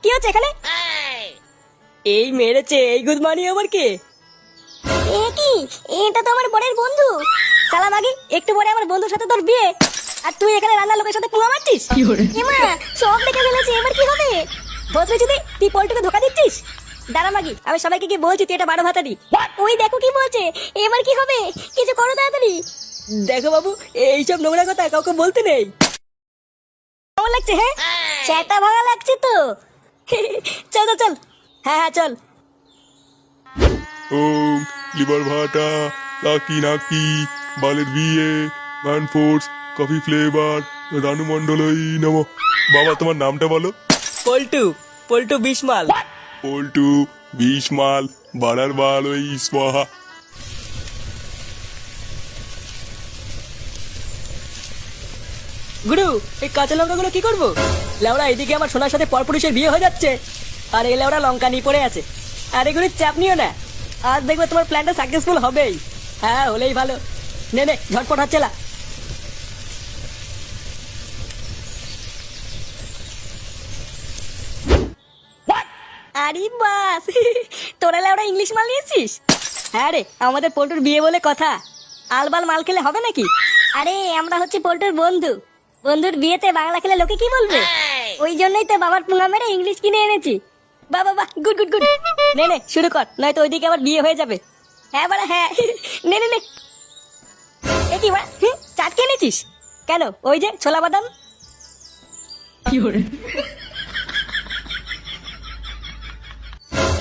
কি হচ্ছে এখানে? এই মেরেছে, এই গুদমানি আবার কে? এ কি? এটা তো আমার বড়ের বন্ধু। শালা মাগি, একটু পরে আমার বন্ধুর সাথে তোর বিয়ে, আর তুই এখানে রান্নার লোকের সাথে পুঙ্গা মারছিস? এমা, সব দেখে ফেলেছি, এবার কি হবে? বসবে যদি তুই পল্টুকে ধোকা দিচ্ছিস। দাঁড়া মাগি, আমি সবাইকে কি বলছি তুই এটা 12 ভাতারি। ওই দেখো কি বলছে, এবার কি হবে? কিছু করো তাড়াতাড়ি। দেখো বাবু, এইসব নোংরা কথা কাউকে বলতে নেই। কেমন লাগছে? হ্যাঁ, সেটা ভালো লাগছে তো। চল চল চল। হ্যাঁ হ্যাঁ চল। ওম লিভার ভাটা, লাকি নাকি, বালের বিয়ে, man force, coffee flavour, Ranu মন্ডলই নম। বাবা তোমার নামটা বলো। পল্টু, পল্টু বিশমাল। পল্টু, বিশমাল, বাড়ার বাল ওই স্বাহা। গুরু, এই কাঁচা লঙ্কাগুলো কি করবো? লেওড়া, এদিকে আমার সোনার সাথে পরপুরুষের বিয়ে হয়ে যাচ্ছে, আর এই লেওড়া লঙ্কা নিয়ে পড়ে আছে। আর এগুলো চাপ নিও না, আজ দেখবে তোমার প্ল্যানটা সাকসেসফুল হবেই। হ্যাঁ, হলেই ভালো। নে নে, ঝটপট হচ্ছে না। আরে বাস, তোরা লেওড়া ইংলিশ মাল নিয়েছিস? হ্যাঁ রে, আমাদের পল্টুর বিয়ে বলে কথা, আলবাল মাল খেলে হবে নাকি? আরে আমরা হচ্ছে পল্টুর বন্ধু, বন্ধুর বিয়েতে বাংলা খেলে লোকে কি বলবে? ওই জন্যই তো বাবার পুঙ্গা মেরে ইংলিশ কিনে এনেছি। বাবা বাহ, গুড গুড গুড। নে নে শুরু কর, নয়তো ওইদিকে আবার বিয়ে হয়ে যাবে। হ্যাঁ বাড়া হ্যাঁ, নে নে নে। এ কি বাড়া, চাট খেয়ে নিয়েছিস কেন? ওই যে ছোলা বাদাম।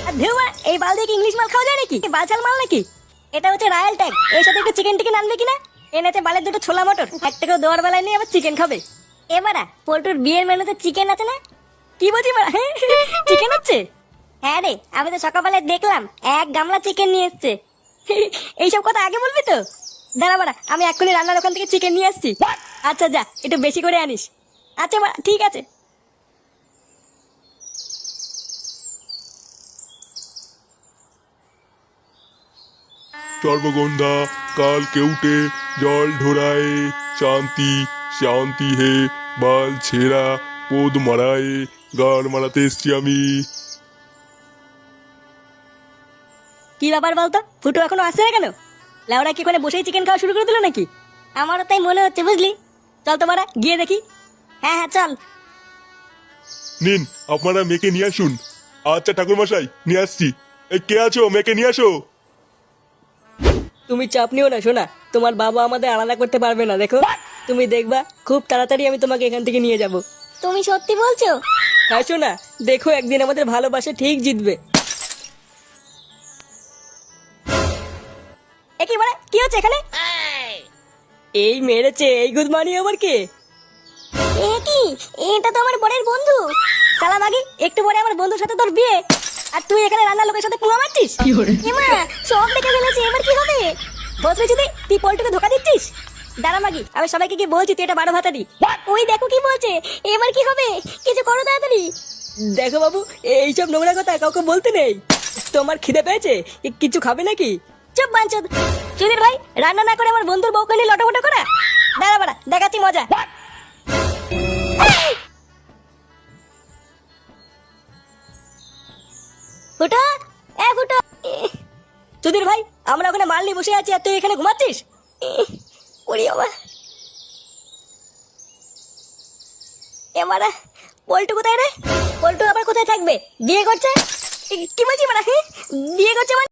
আর ধেউ বাড়া, এই বাল দিয়ে কি ইংলিশ মাল খাওয়া যায় নাকি? বালছাল মাল নাকি? এটা হচ্ছে রয়্যাল ট্যাগ, এর সাথে একটু চিকেন টিকেন আনবে কিনা? এনেছে বালের দুটো ছোলা মটর, একটাকেও দেওয়ার বেলায় নিয়ে আবার চিকেন খাবে। এবারা পল্টুর বিয়ের মেনুতে চিকেন আছে না? কি বলছি বাড়া, চিকেন হচ্ছে? হ্যাঁ রে, আমি তো সকালবেলায় দেখলাম এক গামলা চিকেন নিয়ে এসছে। এইসব কথা আগে বলবি তো। দাঁড়া বাড়া, আমি এক্ষুনি রান্নার ওখান থেকে চিকেন নিয়ে আসছি। আচ্ছা যা, একটু বেশি করে আনিস। আচ্ছা বাড়া, ঠিক আছে। সর্বগন্ধা কাল কেউটে জল ঢোড়ায়, শান্তি শান্তি হে, বাল ছেঁড়া পোদ মারায়, গান মারাতে এসছি আমি। কি ব্যাপার বলতো, ফুটো এখনো আসছে না কেন? লাউরা কি ওখানে বসেই চিকেন খাওয়া শুরু করে দিল নাকি? আমারও তাই মনে হচ্ছে, বুঝলি। চল তো বাড়া, গিয়ে দেখি। হ্যাঁ হ্যাঁ চল। নিন আপনারা মেয়েকে নিয়ে আসুন। আচ্ছা ঠাকুরমশাই, নিয়ে আসছি। এই কে আছো, মেয়েকে নিয়ে আসো। তুমি চাপ নিও না শোনা, তোমার বাবা আমাদের আলাদা করতে পারবে না। দেখো, তুমি দেখবা খুব তাড়াতাড়ি আমি তোমাকে এখান থেকে নিয়ে যাব। তুমি সত্যি বলছো? হ্যাঁ শোনা, দেখো একদিন আমাদের ভালোবাসা ঠিক জিতবে। কি মানে, কি হচ্ছে এখানে? এই মেরেছে, এই গুদমানি আবার কে? এ কি? এটা তো আমার বড়ের বন্ধু। শালা মাগি, একটু পরে আমার বন্ধুর সাথে তোর বিয়ে, আর তুই এখানে রান্নার লোকের সাথে পুঙ্গা মারছিস? এমা, সব দেখে ফেলেছি, এবার কি হবে? বসবে যদি তুই পল্টুকে ধোকা দিচ্ছিস। দাঁড়া মাগি, আমি সবাইকে কি বলছি তুই এটা 12 ভাতারি। ওই দেখো কি বলছে, এবার কি হবে? কিছু করো তাড়াতাড়ি। দেখো বাবু, এইসব নোংরা কথা কাউকে বলতে নেই। তোমার খিদে পেয়েছে, কিছু খাবে নাকি? চুপ বাঞ্চদ। সুধীর ভাই, রান্না না করে আমার বন্ধুর বউকে নিয়ে লটাফটা করা। দাঁড়া বাড়া, দেখাচ্ছি মজা। ফুটো, এ ফুটো। সুধীর ভাই, আমরা ওখানে মাল নিয়ে বসে আছি আর তুই এখানে ঘুমাচ্ছিস? ওরে বাবা, এবারে পল্টু কোথায় রে? পল্টু আবার কোথায় থাকবে? বিয়ে করছে? কি বলছি মানে, বিয়ে করছে মানে?